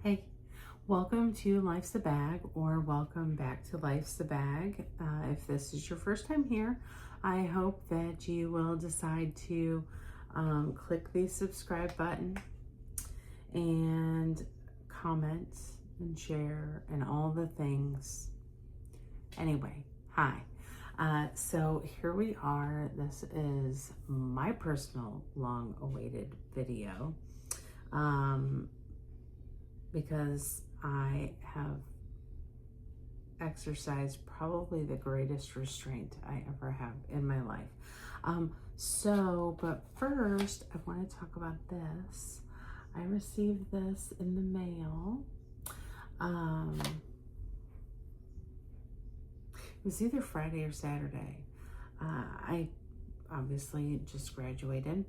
Hey, welcome to Life's a Bag, or welcome back to Life's a Bag. If this is your first time here, I hope that you will decide to click the subscribe button and comment and share and all the things. Anyway, hi. So here we are. This is my personal long-awaited video. Because I have exercised probably the greatest restraint I ever have in my life. But first I want to talk about this. I received this in the mail. It was either Friday or Saturday. I obviously just graduated.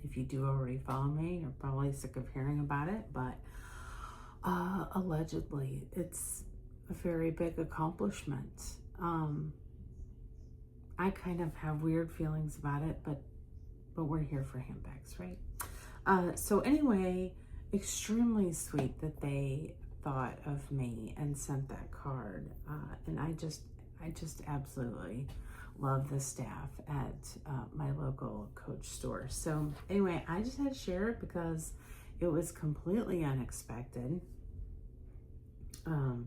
If you do already follow me, you're probably sick of hearing about it, but allegedly it's a very big accomplishment. I kind of have weird feelings about it, but we're here for handbags, right? So anyway, extremely sweet that they thought of me and sent that card. And I just absolutely love the staff at my local Coach store. So anyway, I just had to share it because it was completely unexpected. I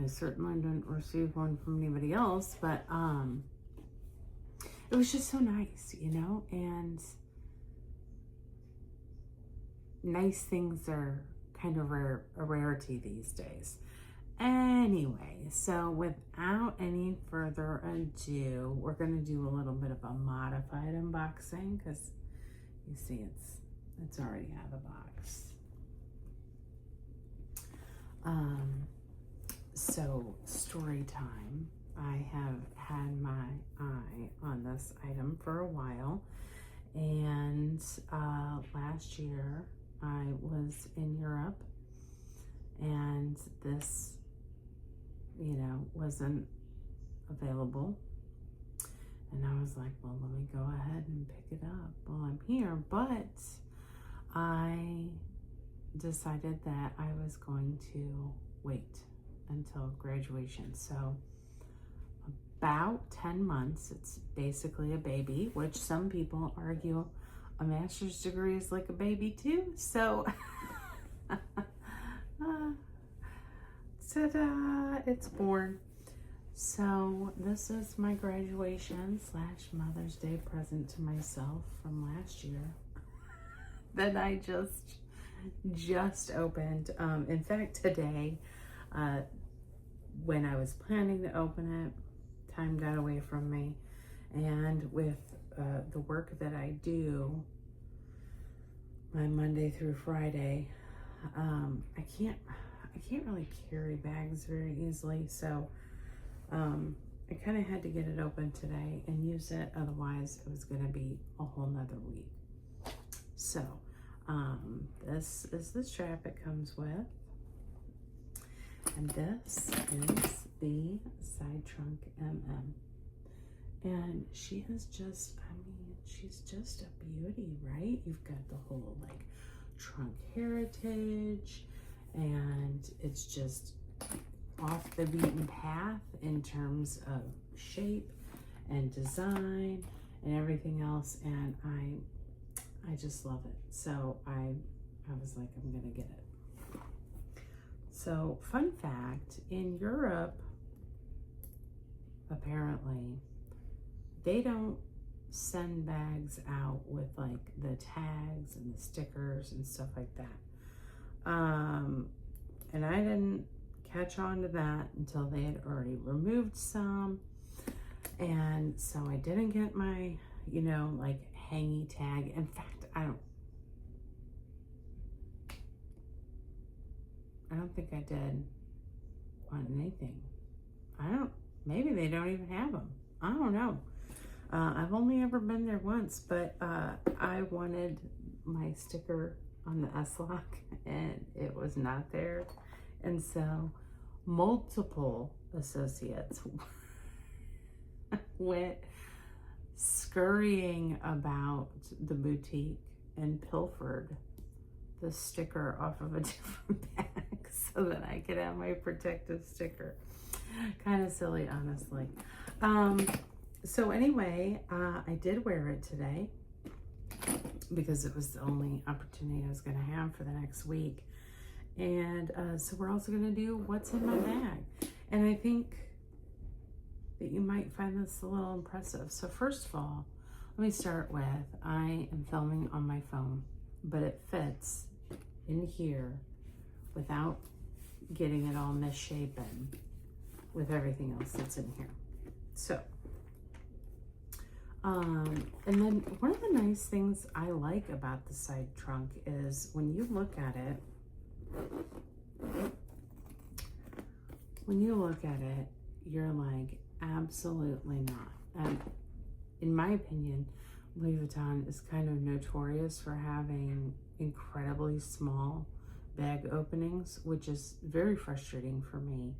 certainly didn't receive one from anybody else, but it was just so nice, you know, and nice things are kind of a rarity these days. Anyway, so without any further ado, we're going to do a little bit of a modified unboxing because you see it's already out of the box. So story time. I have had my eye on this item for a while, and last year I was in Europe and this, you know, wasn't available. And I was like, well, let me go ahead and pick it up while I'm here. But I decided that I was going to wait until graduation. So about 10 months, it's basically a baby, which some people argue a master's degree is like a baby too. So ta-da, it's born. So this is my graduation / Mother's Day present to myself from last year that I just opened. In fact, today, when I was planning to open it, time got away from me, and with the work that I do, my Monday through Friday, I can't really carry bags very easily, so I kind of had to get it open today and use it, otherwise it was going to be a whole nother week. So this is the strap it comes with, and this is the side trunk and she is just, I mean, she's just a beauty, right? You've got the whole like trunk heritage, and it's just off the beaten path in terms of shape and design and everything else, and I just love it. So I was like, I'm gonna get it. So fun fact, in Europe, apparently they don't send bags out with like the tags and the stickers and stuff like that. And I didn't catch on to that until they had already removed some. And so I didn't get my, you know, like hangy tag. In fact, I don't think I did on anything. Maybe they don't even have them. I don't know. I've only ever been there once, but I wanted my sticker on the S-Lock and it was not there. And so multiple associates went scurrying about the boutique and pilfered the sticker off of a different bag so that I could have my protective sticker. Kind of silly, honestly. So anyway, I did wear it today because it was the only opportunity I was going to have for the next week. And so we're also going to do what's in my bag. And I think that you might find this a little impressive. So first of all, let me start with, I am filming on my phone, but it fits in here without getting it all misshapen with everything else that's in here. So, and then one of the nice things I like about the side trunk is when you look at it, you're like, absolutely not. And in my opinion, Louis Vuitton is kind of notorious for having incredibly small bag openings, which is very frustrating for me,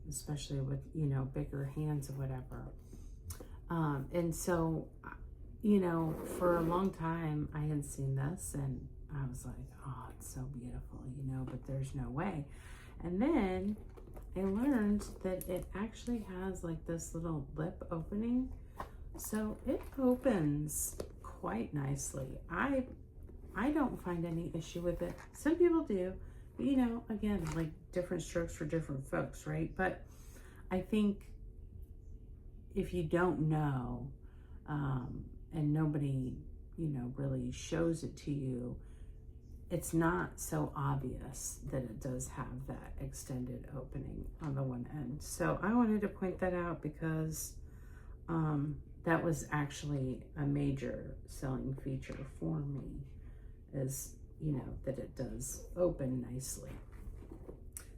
especially with, you know, bigger hands or whatever. And so, you know, for a long time I had seen this and I was like, oh, it's so beautiful, you know, but there's no way. And then I learned that it actually has like this little lip opening. So it opens quite nicely. I don't find any issue with it. Some people do, but you know, again, like different strokes for different folks, right? But I think if you don't know, and nobody, you know, really shows it to you, it's not so obvious that it does have that extended opening on the one end. So I wanted to point that out because that was actually a major selling feature for me, is, you know, that it does open nicely.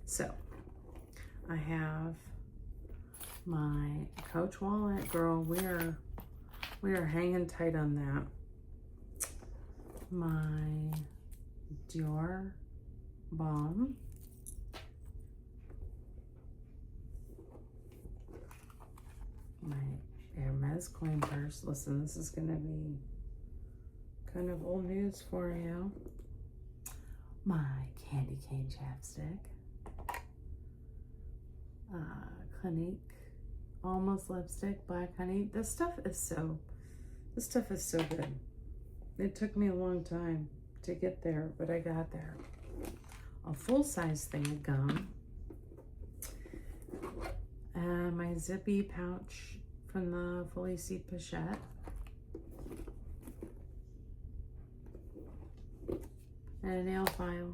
So I have my Coach wallet. Girl, we are hanging tight on that. My Dior Balm. My Hermes coin purse. Listen, this is gonna be kind of old news for you. My candy cane chapstick. Clinique Almost lipstick, Black Honey. This stuff is so good. It took me a long time to get there, but I got there. A full-size thing of gum. My zippy pouch from the Felicie Pochette. And a nail file.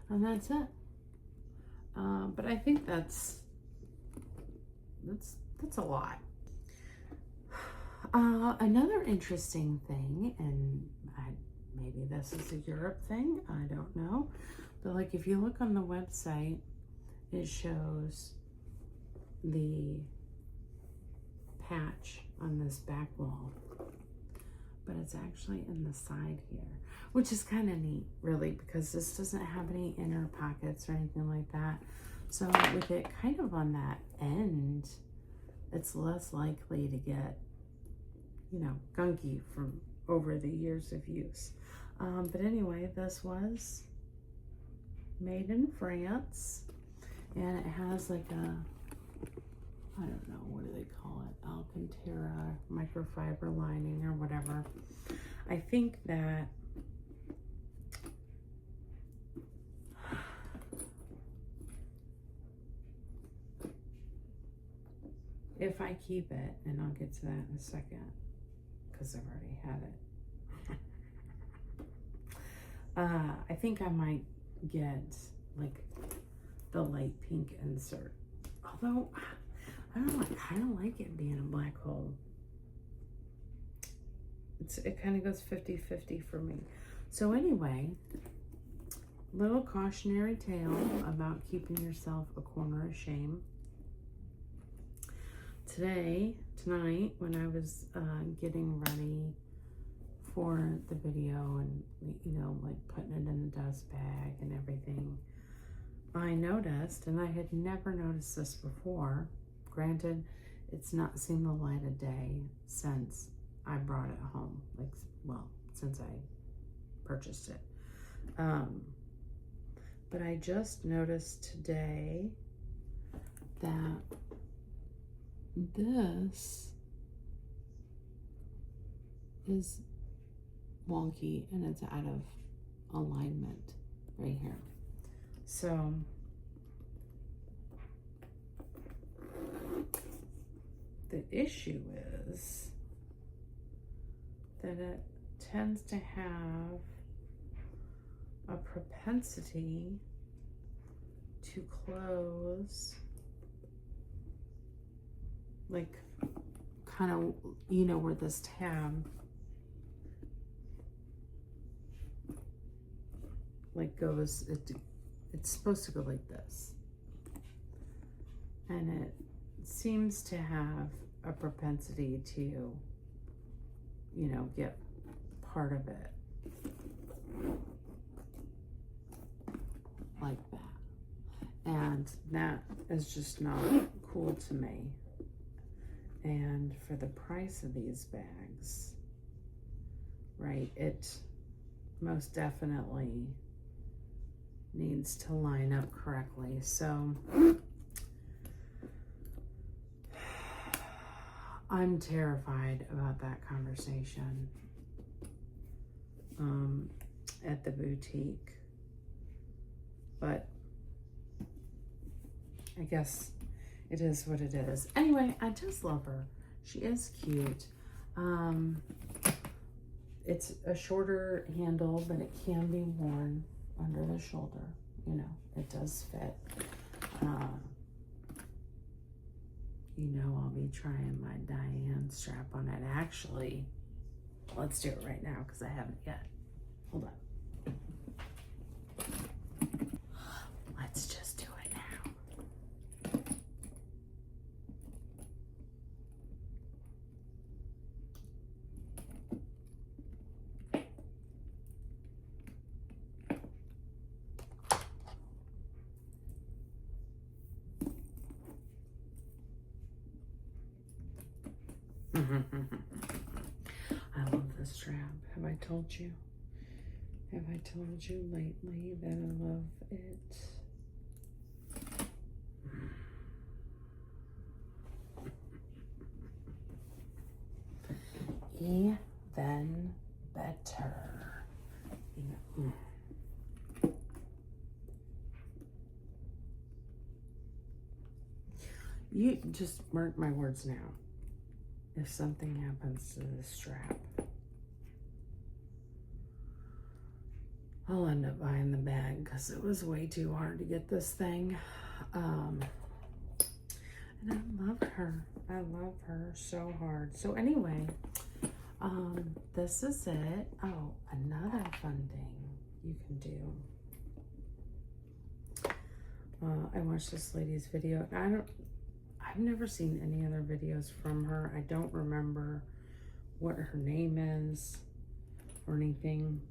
And that's it. But I think that's a lot. Another interesting thing, and maybe this is a Europe thing, I don't know, but like if you look on the website, it shows the patch on this back wall, but it's actually in the side here, which is kind of neat, really, because this doesn't have any inner pockets or anything like that. So with it kind of on that end, it's less likely to get, you know, gunky from over the years of use. But anyway, this was made in France, and it has like a, I don't know, what do they call it? Alcantara microfiber lining or whatever. I think that if I keep it, and I'll get to that in a second, because I've already had it. I think I might get like the light pink insert. Although, I don't know, I kind of like it being a black hole. It kind of goes 50-50 for me. So anyway, little cautionary tale about keeping yourself a corner of shame. Tonight, when I was getting ready for the video and, you know, like putting it in the dust bag and everything, I noticed, and I had never noticed this before, granted, it's not seen the light of day since I brought it home, like, well, since I purchased it. But I just noticed today that this is wonky and it's out of alignment right here. So the issue is that it tends to have a propensity to close, like kind of, you know, where this tab like goes, it's supposed to go like this, and it seems to have a propensity to, you know, get part of it like that, and that is just not cool to me. And for the price of these bags, right, it most definitely needs to line up correctly. So I'm terrified about that conversation at the boutique, but I guess it is what it is. Anyway, I just love her. She is cute. It's a shorter handle, but it can be worn under the shoulder. You know, it does fit. You know, I'll be trying my Diane strap on it. Actually, let's do it right now because I haven't yet. Hold on. Let's just do it now. I love this strap. Have I told you? Have I told you lately that I love it? Even better. You just mark my words now. If something happens to this strap, I'll end up buying the bag because it was way too hard to get this thing. And I love her. I love her so hard. So anyway, this is it. Oh, another fun thing you can do. I watched this lady's video. I've never seen any other videos from her. I don't remember what her name is or anything.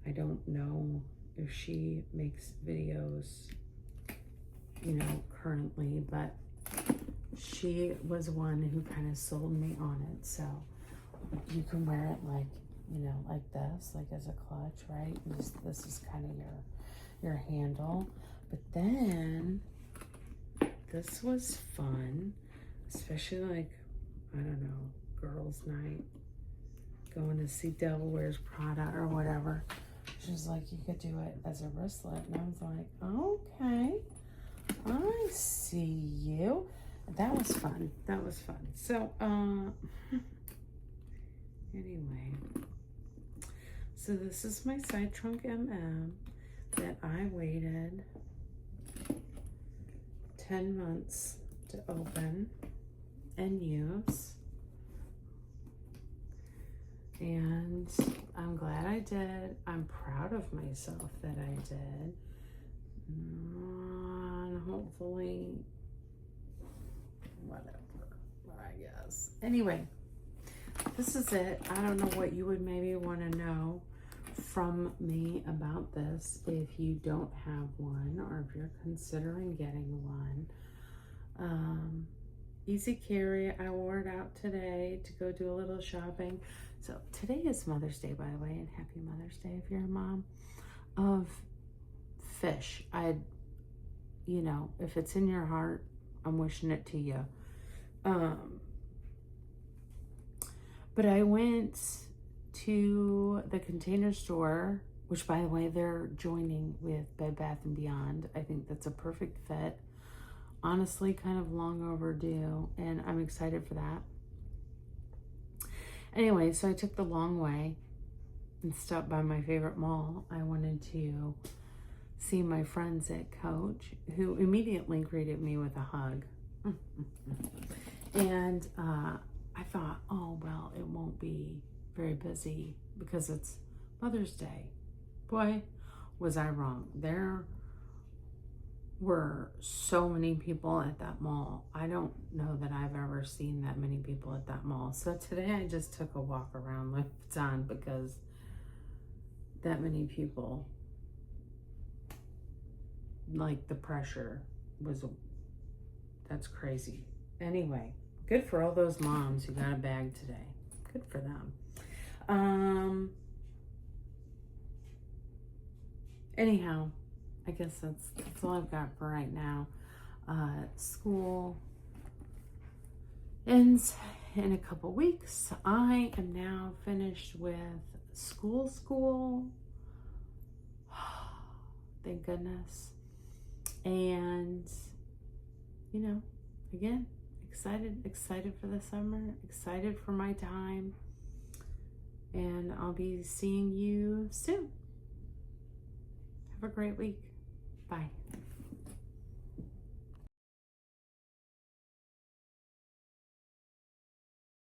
I don't know if she makes videos, you know, currently, but she was one who kind of sold me on it. So you can wear it like, you know, like this, like as a clutch, right? This is kind of your handle. But then this was fun, especially like, I don't know, girls' night, going to see Devil Wears Prada or whatever. She's like, you could do it as a wristlet. And I was like, okay, I see you. That was fun. That was fun. So, anyway, so this is my side trunk that I waited 10 months to open and use, and I'm glad I did. I'm proud of myself that I did, and hopefully whatever, I guess. Anyway, this is it. I don't know what you would maybe want to know from me about this if you don't have one, or if you're considering getting one. easy carry. I wore it out today to go do a little shopping. So today is Mother's Day, by the way, and happy Mother's Day if you're a mom. Of fish. You know, if it's in your heart, I'm wishing it to you. But I went to the Container Store, which, by the way, they're joining with Bed Bath & Beyond. I think that's a perfect fit. Honestly, kind of long overdue, and I'm excited for that. Anyway, so I took the long way and stopped by my favorite mall. I wanted to see my friends at Coach, who immediately greeted me with a hug. And I thought, oh, well, it won't be very busy because it's Mother's Day. Boy, was I wrong. There were so many people at that mall. I don't know that I've ever seen that many people at that mall. So today I just took a walk around Vuitton because that many people, like, the pressure was, that's crazy. Anyway, good for all those moms who got a bag today. Good for them. Anyhow, I guess that's all I've got for right now. School ends in a couple weeks. I am now finished with school. Thank goodness. And, you know, again, excited for the summer, excited for my time. And I'll be seeing you soon. Have a great week. Bye.